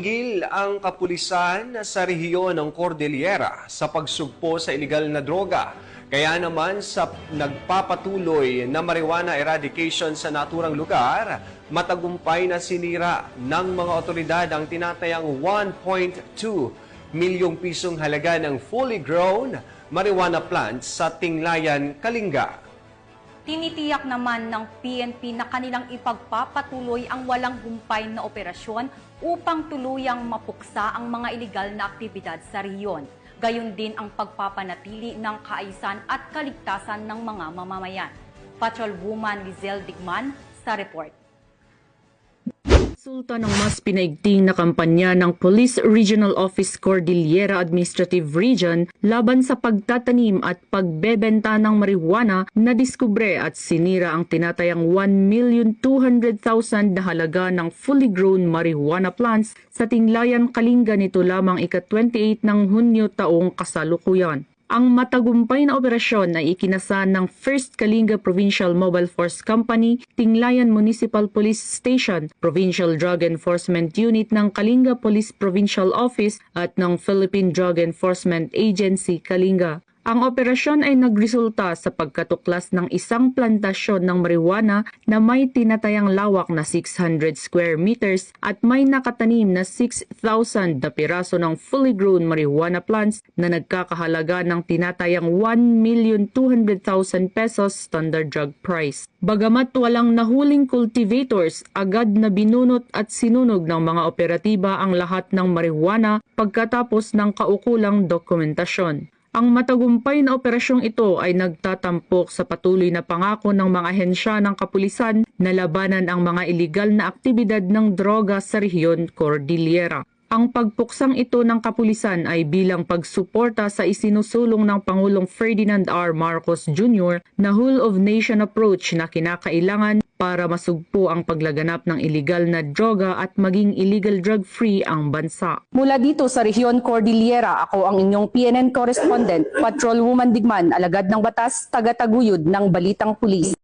Tigil ang kapulisan sa rehiyon ng Cordillera sa pagsugpo sa iligal na droga. Kaya naman sa nagpapatuloy na marijuana eradication sa naturang lugar, matagumpay na sinira ng mga otoridad ang tinatayang 1.2 milyong pisong halaga ng fully grown marijuana plants sa Tinglayan, Kalinga. Tinitiyak naman ng PNP na kanilang ipagpapatuloy ang walang humpay na operasyon upang tuluyang mapuksa ang mga iligal na aktibidad sa rehiyon. Gayon din ang pagpapanatili ng kaayusan at kaligtasan ng mga mamamayan. Patrolwoman Lizelle Digman sa report. Resulta ng mas pinaigting na kampanya ng Police Regional Office Cordillera Administrative Region laban sa pagtatanim at pagbebenta ng marijuana na diskubre at sinira ang tinatayang 1,200,000 na halaga ng fully grown marijuana plants sa Tinglayan, Kalinga nito lamang ika-28 ng Hunyo taong kasalukuyan. Ang matagumpay na operasyon ay ikinasa ng 1st Kalinga Provincial Mobile Force Company, Tinglayan Municipal Police Station, Provincial Drug Enforcement Unit ng Kalinga Police Provincial Office at ng Philippine Drug Enforcement Agency, Kalinga. Ang operasyon ay nagresulta sa pagkatuklas ng isang plantasyon ng marijuana na may tinatayang lawak na 600 square meters at may nakatanim na 6,000 na piraso ng fully grown marijuana plants na nagkakahalaga ng tinatayang 1,200,000 pesos standard drug price. Bagamat walang nahuling cultivators, agad na binunot at sinunog ng mga operatiba ang lahat ng marijuana pagkatapos ng kaukulang dokumentasyon. Ang matagumpay na operasyong ito ay nagtatampok sa patuloy na pangako ng mga ahensya ng kapulisan na labanan ang mga iligal na aktibidad ng droga sa rehiyon Cordillera. Ang pagpuksang ito ng kapulisan ay bilang pagsuporta sa isinusulong ng Pangulong Ferdinand R. Marcos Jr. na whole-of-nation approach na kinakailangan para masugpo ang paglaganap ng iligal na droga at maging illegal drug-free ang bansa. Mula dito sa Rehiyon Cordillera, ako ang inyong PNN correspondent, Patrolwoman Digman, alagad ng batas, taga-taguyod ng Balitang Pulis.